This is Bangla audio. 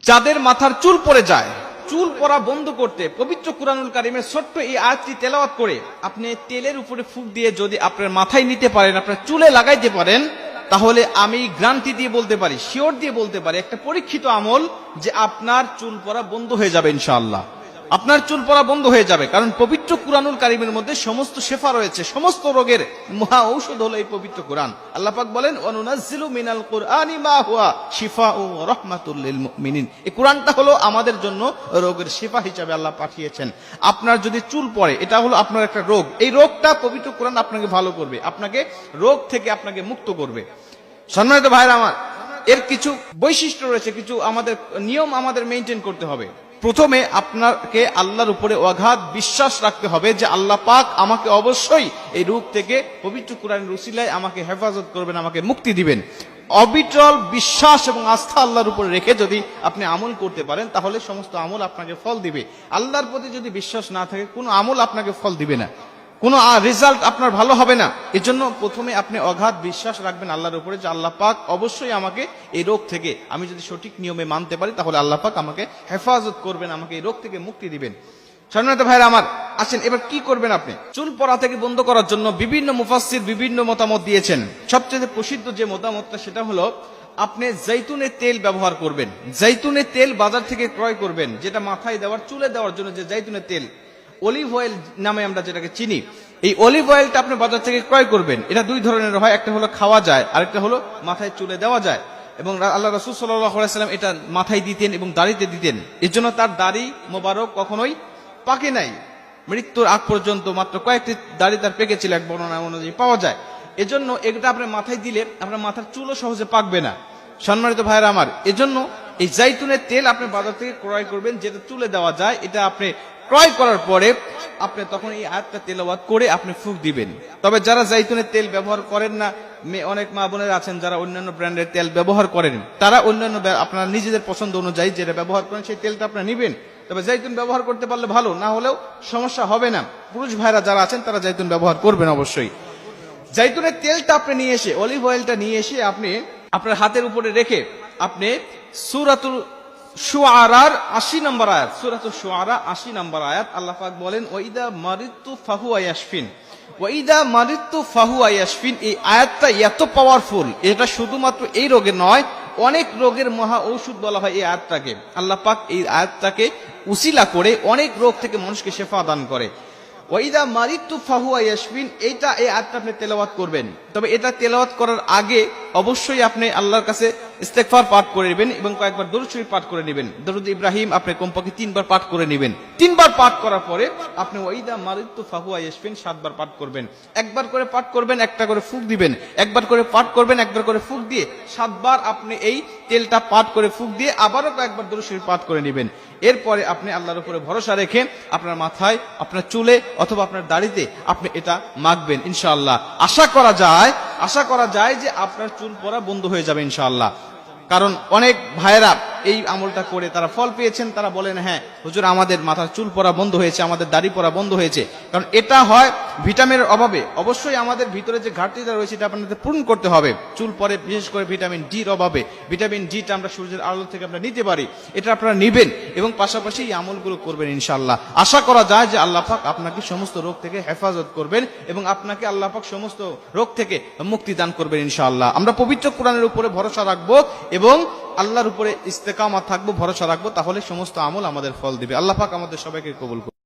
যাদের মাথার চুল পড়ে যায়, চুল পড়া বন্ধ করতে পবিত্র কুরআনুল কারীমের ছোট্ট এই আয়াতটি তেলাওয়াত করে আপনি তেলের উপরে ফুঁক দিয়ে যদি আপনার মাথায় নিতে পারেন, আপনার চুলে লাগাইতে পারেন, তাহলে আমি গ্যারান্টি দিয়ে বলতে পারি, শিওর দিয়ে বলতে পারি, একটা পরীক্ষিত আমল যে আপনার চুল পড়া বন্ধ হয়ে যাবে ইনশাআল্লাহ। আপনার চুল পড়া বন্ধ হয়ে যাবে, কারণ পবিত্র কুরআনুল কারীমের মধ্যে সমস্ত শেফা রয়েছে, সমস্ত রোগের মহা ঔষধ হলো এই পবিত্র কুরআন। আল্লাহ পাক বলেন ওয়ানুনাজ্জিলু মিনাল কুরআনি মা হুয়া শিফাউ ওয়া রাহমাতুল লিল মুমিনিন। এই কুরআনটা হলো আমাদের জন্য রোগের শিফা হিসেবে আল্লাহ পাঠিয়েছেন। আপনার যদি চুল পড়ে, এটা হলো আপনার একটা রোগ, এই রোগটা পবিত্র কুরআন আপনাকে ভালো করবে, আপনাকে রোগ থেকে আপনাকে মুক্ত করবে। সম্মানিত ভাইরা আমার, এর কিছু বৈশিষ্ট্য রয়েছে, কিছু আমাদের নিয়ম আমাদের মেইনটেইন করতে হবে। প্রথমে আপনাকে আল্লাহর উপরে অগাধ বিশ্বাস রাখতে হবে যে আল্লাহ পাক আমাকে অবশ্যই এই রোগ থেকে পবিত্র কুরআনের উসিলায় আমাকে হেফাজত করবেন, আমাকে মুক্তি দিবেন। অবিচল বিশ্বাস এবং আস্থা আল্লাহর উপরে রেখে যদি আপনি আমল করতে পারেন, তাহলে সমস্ত আমল আপনাকে ফল দিবে। আল্লাহর প্রতি যদি বিশ্বাস না থাকে, কোনো আমল আপনাকে ফল দিবে না, কোনো রেজাল্ট আপনার ভালো হবে না। এজন্য প্রথমে আপনি অগাধ বিশ্বাস রাখবেন আল্লাহর উপরে যে আল্লাহ পাক অবশ্যই আমাকে এই রোগ থেকে, আমি যদি সঠিক নিয়মে মানতে পারি, তাহলে আল্লাহ পাক আমাকে হেফাজত করবেন, আমাকে এই রোগ থেকে মুক্তি দিবেন। সম্মানিত ভাইরা আমার, আসেন এবার কি করবেন আপনি চুল পড়া থেকে বন্ধ করার জন্য? বিভিন্ন মুফাসসির বিভিন্ন মতামত দিয়েছেন। সবচেয়ে প্রসিদ্ধ যে মতামতটা সেটা হলো আপনি জৈতুনের তেল ব্যবহার করবেন। জৈতুনের তেল বাজার থেকে ক্রয় করবেন, যেটা মাথায় দেওয়ার, চুলে দেওয়ার জন্য যে জৈতুনের তেল, অলিভ অয়েল নামে আমরা যেটাকে চিনি, এই অলিভ অয়েলটা আপনি বাজার থেকে ক্রয় করবেন। এটা দুই ধরনের হয়, একটা হলো খাওয়া যায়, আরেকটা হলো মাথায় চুলে দেওয়া যায়। এবং আল্লাহ রাসূল সাল্লাল্লাহু আলাইহি ওয়াসাল্লাম এটা মাথায় দিতেন এবং দাড়িতে দিতেন। এর জন্য তার দাড়ি মোবারক কখনোই পাকে নাই, মৃত্যুর আগ পর্যন্ত মাত্র কয়েকটি দাড়ি তার পেকেছিল, এক বর্ণনা অনুযায়ী পাওয়া যায়। এজন্য এটা আপনার মাথায় দিলে আপনার মাথার চুলও সহজে পাকবে না। সম্মানিত ভাইরা আমার, এজন্য এই জাইতুনের তেল আপনি বাজার থেকে ক্রয় করবেন, যেটা চুলে দেওয়া যায়। এটা আপনি ক্রয় করার পরে আপনি তখন এই আয়াতটা তেলাওয়াত করে আপনি ফুঁক দিবেন। তবে যারা জাইতুনের তেল ব্যবহার করেন না, অনেক মা বোনেরা আছেন যারা অন্যান্য ব্র্যান্ডের তেল ব্যবহার করেন, তারা অন্যান্য আপনারা নিজেদের পছন্দ অনুযায়ী যেটা ব্যবহার করেন সেই তেলটা আপনারা নিবেন। তবে জাইতুন ব্যবহার করতে পারলে ভালো, না হলেও সমস্যা হবে না। পুরুষ ভাইরা যারা আছেন তারা জাইতুন ব্যবহার করবেন অবশ্যই। জাইতুনের তেলটা আপনি নিয়ে এসে, অলিভ অয়েলটা নিয়ে এসে আপনি আপনার হাতের উপরে রেখে আপনি সূরাতুল শুআরার ৮০ নম্বর আয়াত, সূরাতুল শুআরা ৮০ নম্বর আয়াত, আল্লাহ পাক বলেন ওয়াইদা মারিতু ফাহুয়া ইয়াশফিন, ওয়াইদা মারিতু ফাহুয়া ইয়াশফিন। এই আয়াতটা এত পাওয়ারফুল, এটা শুধুমাত্র এই রোগের নয়, অনেক রোগের মহা ঔষধ বলা হয় এই আয়াতটাকে। আল্লাহ পাক এই আয়াতটাকে উসিলা করে অনেক রোগ থেকে মানুষকে শেফা দান করে। ওয়াইদা মারিতু ফাহুয়া ইয়াশফিন, এইটা এই আয়াতটা আপনি তেলাওয়াত করবেন। তবে এটা তেলাওয়াত করার আগে অবশ্যই আপনি আল্লাহর কাছে ইস্তেগফার পাঠ করে নেবেন এবং কয়েকবার দরুদ শরীফ পাঠ করে নেবেন। দরুদ ইব্রাহিম আপনি কমপক্ষে ৩ বার পাঠ করে নেবেন। ৩ বার পাঠ করার পরে আপনি ওয়াইদা মারিতু ফাহুয়া ইয়াশফিন ৭ বার পাঠ করবেন। একবার করে পাঠ করবেন, একটা করে ফুঁক দিবেন, একবার করে পাঠ করবেন, একবার করে ফুঁক দিয়ে ৭ বার আপনি এই তেলটা পাঠ করে ফুঁক দিয়ে আবারও কয়েকবার দরুদ শরীফ পাঠ করে নেবেন। এরপরে আপনি আল্লাহর উপরে ভরসা রেখে আপনার মাথায়, আপনার চুলে অথবা আপনার দাড়িতে আপনি এটা মাখবেন ইনশাআল্লাহ। আশা করা যায় যে আপনার চুল পড়া বন্ধ হয়ে যাবে ইনশাআল্লাহ। কারণ অনেক ভাইয়েরা এই আমলটা করে তারা ফল পেয়েছেন, তারা বলেন হ্যাঁ হুজুর আমাদের মাথার চুল পড়া বন্ধ হয়েছে, আমাদের দাড়ি পড়া বন্ধ হয়েছে। কারণ এটা হয় ভিটামিনের অভাবে। অবশ্যই আমাদের ভিতরে যে ঘাটতিটা রয়েছে এটা আপনাদের পূরণ করতে হবে। চুল পড়ে বিশেষ করে ভিটামিন ডির অভাবে। ভিটামিন ডিটা আমরা সূর্যের আলো থেকে আমরা নিতে পারি, এটা আপনারা নিবেন এবং পাশাপাশি এই আমলগুলো করবেন ইনশাআল্লাহ। আশা করা যায় যে আল্লাহ পাক আপনাকে সমস্ত রোগ থেকে হেফাজত করবেন এবং আপনাকে আল্লাহ পাক সমস্ত রোগ থেকে মুক্তি দান করবেন ইনশাআল্লাহ। আমরা পবিত্র কোরআনের উপরে ভরসা রাখবো এবং আল্লাহর উপরে ইস্তেকামত থাকবো, ভরসা রাখবো, তাহলে সমস্ত আমল আমাদের ফল দিবে। আল্লাহ পাক আমাদের সবাইকে কবুল করুন।